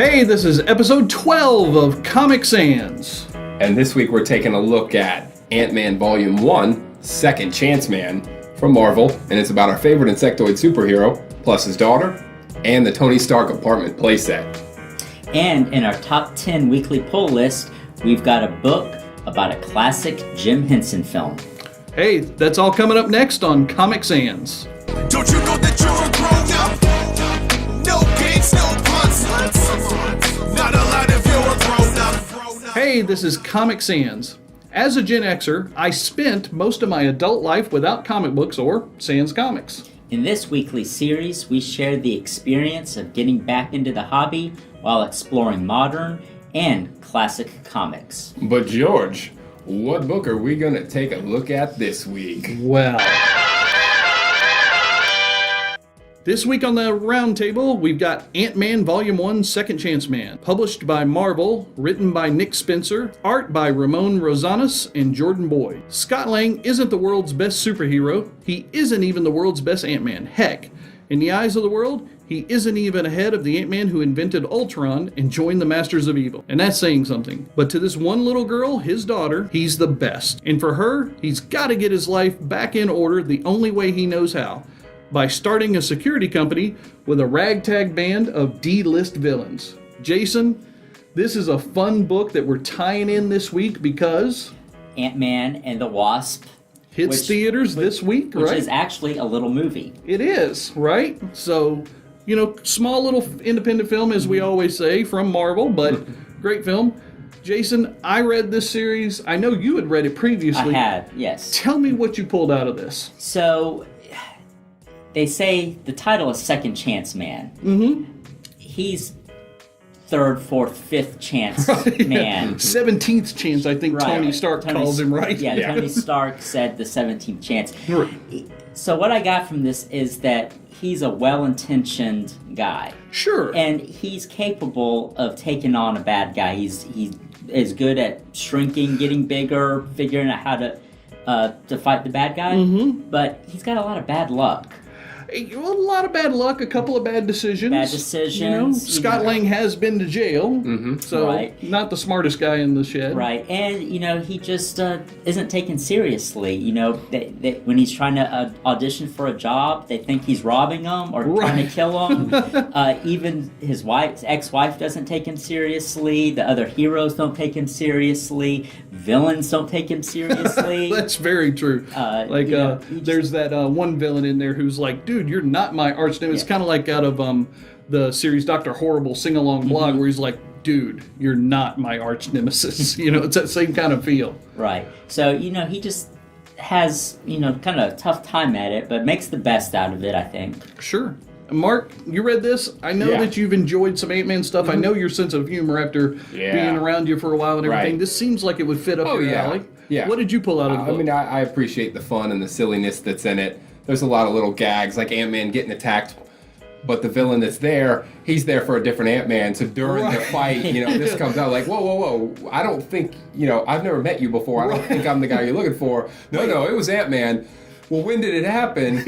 Hey, this is episode 12 of Comic Sans. And this week we're taking a look at Ant-Man Volume 1, Second Chance Man, from Marvel, and it's about our favorite insectoid superhero, plus his daughter, and the Tony Stark apartment playset. And in our top 10 weekly pull list, we've got a book about a classic Jim Henson film. Hey, that's all coming up next on Comic Sans. Don't you know that you're a grown-up? No games, no puns. Not allowed if you're a grown-up. Hey, this is Comic Sans. As a Gen Xer, I spent most of my adult life without comic books or sans comics. In this weekly series, we share the experience of getting back into the hobby while exploring modern and classic comics. But George, what book are we going to take a look at this week? Well, this week on the roundtable, we've got Ant-Man Volume 1, Second Chance Man, published by Marvel, written by Nick Spencer, art by Ramon Rosanas and Jordan Boyd. Scott Lang isn't the world's best superhero. He isn't even the world's best Ant-Man. Heck, in the eyes of the world, he isn't even ahead of the Ant-Man who invented Ultron and joined the Masters of Evil. And that's saying something. But to this one little girl, his daughter, he's the best. And for her, he's got to get his life back in order the only way he knows how. By starting a security company with a ragtag band of D-list villains. Jason, this is a fun book that we're tying in this week because Ant-Man and the Wasp hits theaters this week, right? Which is actually a little movie. It is, right? So, you know, small little independent film, as we always say, from Marvel, but great film. Jason, I read this series. I know you had read it previously. I had, yes. Tell me what you pulled out of this. So, they say the title is Second Chance Man. Mm-hmm. He's third, fourth, fifth chance man. 17th chance, I think Tony Stark calls him, right? Yeah, Tony Stark said the 17th chance. Right. So what I got from this is that he's a well-intentioned guy. Sure. And he's capable of taking on a bad guy. He is good at shrinking, getting bigger, figuring out how to fight the bad guy. Mm-hmm. But he's got a lot of bad luck. A lot of bad luck, a couple of bad decisions. Bad decisions. You know, Scott Lang has been to jail, so Right. not the smartest guy in the shed. Right, and you know he just isn't taken seriously. You know, when he's trying to audition for a job, they think he's robbing them or trying to kill them. Even his ex-wife doesn't take him seriously. The other heroes don't take him seriously. Villains don't take him seriously. That's very true. There's that one villain in there who's like, dude, you're not my arch nemesis. It's kind of like out of the series Dr. Horrible sing-along blog where he's like, dude, you're not my arch nemesis. You know, it's that same kind of feel. Right. So, you know, he just has, you know, kind of a tough time at it, but makes the best out of it, I think. Sure. Mark, you read this. I know that you've enjoyed some Ant-Man stuff. I know your sense of humor after being around you for a while and everything. Right. This seems like it would fit up your alley. Yeah. What did you pull out of the book? I mean, I appreciate the fun and the silliness that's in it. There's a lot of little gags, like Ant-Man getting attacked, but the villain that's there, he's there for a different Ant-Man. So during the fight, you know, this comes out like, whoa, I don't think, you know, I've never met you before. I don't think I'm the guy you're looking for. No, it was Ant-Man. Well, when did it happen?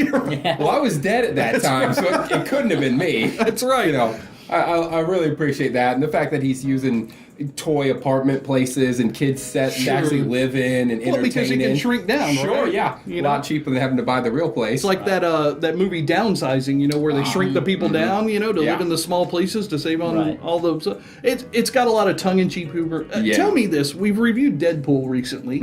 Well, I was dead at that time, so it couldn't have been me. That's right. You know, I really appreciate that. And the fact that he's using toy apartment places and kids set to actually live in and entertain because he can shrink down, Sure, right? yeah. A lot cheaper than having to buy the real place. It's like that movie Downsizing, you know, where they shrink the people down, you know, to live in the small places to save on all those. It's got a lot of tongue-in-cheek humor. Tell me this. We've reviewed Deadpool recently.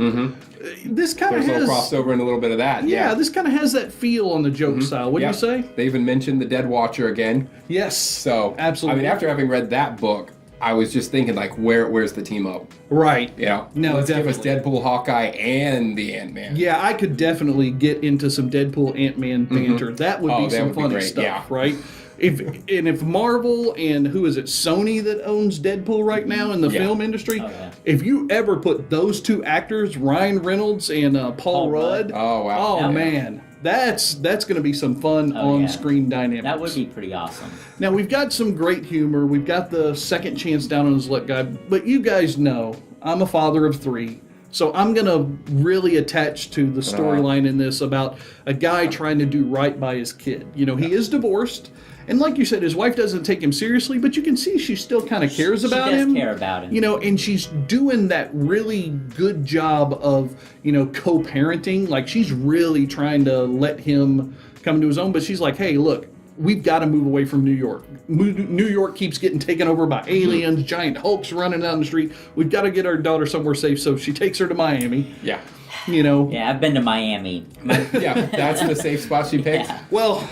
This kind of has... There's a little crossover and a little bit of that. Yeah, this kind of has that feel on the joke style. What do you say? They even mentioned the Dead Watcher again. Yes. So, absolutely. I mean, after having read that book, I was just thinking, like, where's the team up? Right. Yeah. No, Let's definitely. give us Deadpool, Hawkeye, and the Ant-Man. Yeah, I could definitely get into some Deadpool, Ant-Man banter. That would be some funny stuff, right? If Marvel and who is it, Sony that owns Deadpool right now in the film industry, if you ever put those two actors, Ryan Reynolds and Paul Rudd, man, that's going to be some fun on-screen dynamics. That would be pretty awesome. Now, we've got some great humor. We've got the second chance down on his luck guy, but you guys know I'm a father of three. So I'm going to really attach to the storyline in this about a guy trying to do right by his kid. You know, he is divorced, And like you said, his wife doesn't take him seriously, but you can see she still kind of cares about him. She does care about him. You know, and she's doing that really good job of, you know, co-parenting. Like, she's really trying to let him come into his own, but she's like, hey, look, we've got to move away from New York. New York keeps getting taken over by aliens, giant hulks running down the street. We've got to get our daughter somewhere safe, so she takes her to Miami. Yeah. You know? Yeah, I've been to Miami. Yeah, that's the safe spot she picked. Yeah. Well,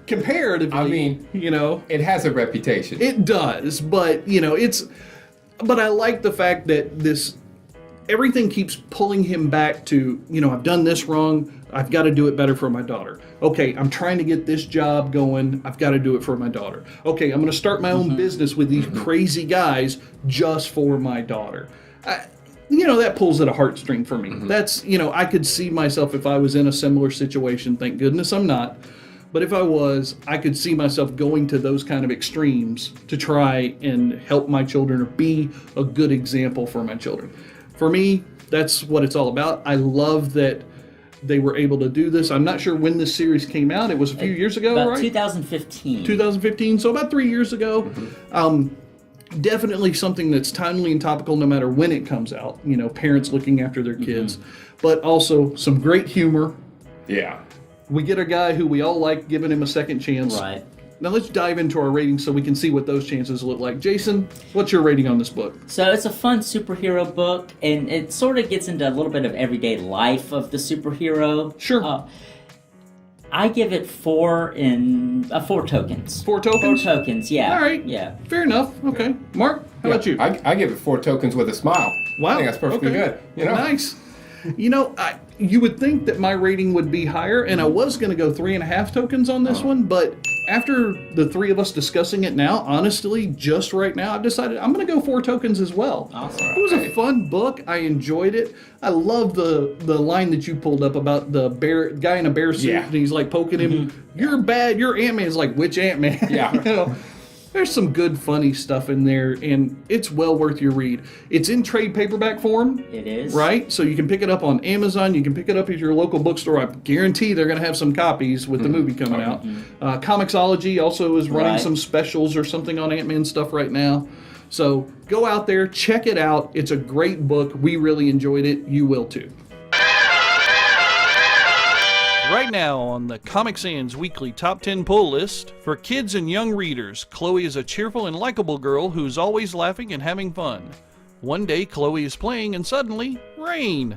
comparatively, I mean, you know, it has a reputation. it does, but, you know, but I like the fact that everything keeps pulling him back to, you know, I've done this wrong. I've got to do it better for my daughter. Okay, I'm trying to get this job going. I've got to do it for my daughter. Okay, I'm going to start my own business with these crazy guys just for my daughter. You know, that pulls at a heartstring for me. That's, you know, I could see myself if I was in a similar situation. Thank goodness I'm not. But if I was, I could see myself going to those kind of extremes to try and help my children or be a good example for my children. For me, that's what it's all about. I love that they were able to do this. I'm not sure when this series came out. It was a few years ago, About right? 2015. 2015, so about 3 years ago. Definitely something that's timely and topical no matter when it comes out. You know, parents looking after their kids. But also some great humor. Yeah. We get a guy who we all like, giving him a second chance. Right. Now let's dive into our ratings so we can see what those chances look like. Jason, what's your rating on this book? So it's a fun superhero book, and it sort of gets into a little bit of everyday life of the superhero. Sure. I give it 4 tokens. 4 tokens? 4 tokens, yeah. All right. Yeah. Fair enough. Okay. Mark, how about you? I give it 4 tokens with a smile. Wow. I think that's perfectly okay. good. You know? Nice. You know, you would think that my rating would be higher, and I was going to go 3.5 tokens on this one, but after the three of us discussing it now, honestly, just right now, I've decided I'm going to go 4 tokens as well. Awesome. It was a fun book. I enjoyed it. I love the line that you pulled up about the guy in a bear suit, and he's like poking him. You're bad. You're Ant-Man. Is like, which Ant-Man? Yeah. You know? There's some good, funny stuff in there, and it's well worth your read. It's in trade paperback form. It is. Right? So you can pick it up on Amazon. You can pick it up at your local bookstore. I guarantee they're going to have some copies with the movie coming out. Comixology also is running some specials or something on Ant-Man stuff right now. So go out there, check it out. It's a great book. We really enjoyed it. You will too. Right now on the Comic Sans Weekly Top 10 Pull List, for kids and young readers, Chloe is a cheerful and likable girl who's always laughing and having fun. One day, Chloe is playing and suddenly, rain!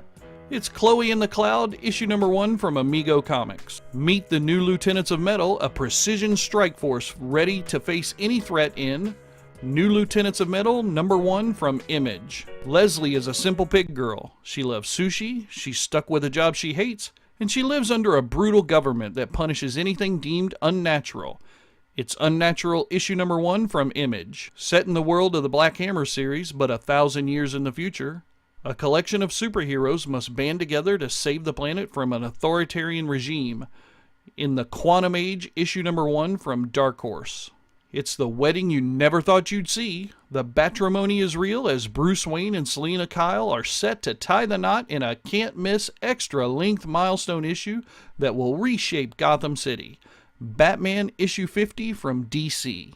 It's Chloe in the Cloud, issue number 1 from Amigo Comics. Meet the new Lieutenants of Metal, a precision strike force ready to face any threat in New Lieutenants of Metal, number 1 from Image. Leslie is a simple pig girl. She loves sushi, she's stuck with a job she hates, and she lives under a brutal government that punishes anything deemed unnatural. It's Unnatural issue number 1 from Image. Set in the world of the Black Hammer series, but 1,000 years in the future, a collection of superheroes must band together to save the planet from an authoritarian regime. In the Quantum Age issue number 1 from Dark Horse. It's the wedding you never thought you'd see. The matrimony is real as Bruce Wayne and Selena Kyle are set to tie the knot in a can't-miss extra-length milestone issue that will reshape Gotham City. Batman issue 50 from DC.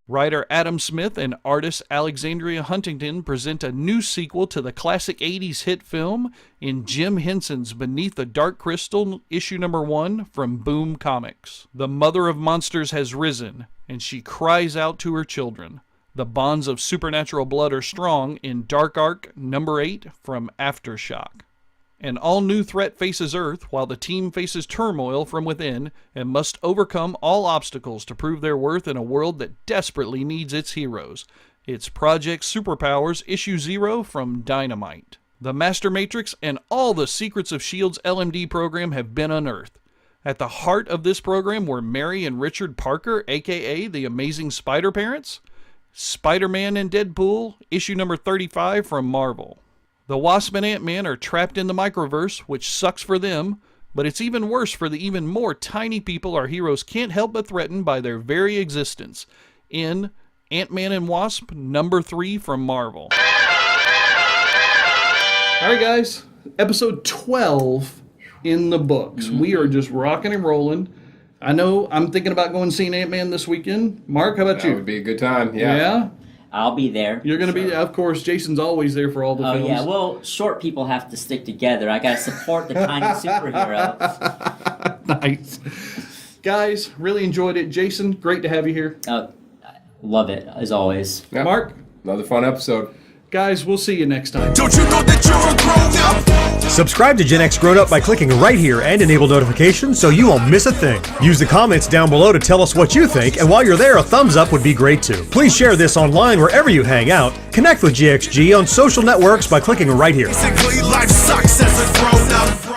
Writer Adam Smith and artist Alexandria Huntington present a new sequel to the classic 80s hit film in Jim Henson's Beneath the Dark Crystal issue number 1 from Boom Comics. The mother of monsters has risen, and she cries out to her children. The bonds of supernatural blood are strong in Dark Arc number 8 from Aftershock. An all-new threat faces Earth while the team faces turmoil from within and must overcome all obstacles to prove their worth in a world that desperately needs its heroes. It's Project Superpowers issue 0 from Dynamite. The Master Matrix and all the secrets of S.H.I.E.L.D.'s LMD program have been unearthed. At the heart of this program were Mary and Richard Parker, aka the Amazing Spider Parents. Spider-Man and Deadpool, issue number 35 from Marvel. The Wasp and Ant-Man are trapped in the microverse, which sucks for them, but it's even worse for the even more tiny people our heroes can't help but threaten by their very existence. In Ant-Man and Wasp, number 3 from Marvel. Alright guys, episode 12 in the books. We are just rocking and rolling. I know I'm thinking about going and seeing Ant-Man this weekend. Mark, how about That you? would be a good time. Yeah. Yeah? I'll be there. You're going to be, of course, Jason's always there for all the Oh films. yeah, well, short people have to stick together. I gotta support the tiny superhero. Nice. Guys, really enjoyed it. Jason, great to have you here. Love it as always. Yeah. Mark, Another fun episode. guys, we'll see you next time. Don't you know that you're a grown up? Subscribe to Gen X Grown Up by clicking right here and enable notifications so you won't miss a thing. Use the comments down below to tell us what you think, and while you're there, a thumbs up would be great too. Please share this online wherever you hang out. Connect with GXG on social networks by clicking right here. Basically, life sucks as a grown up.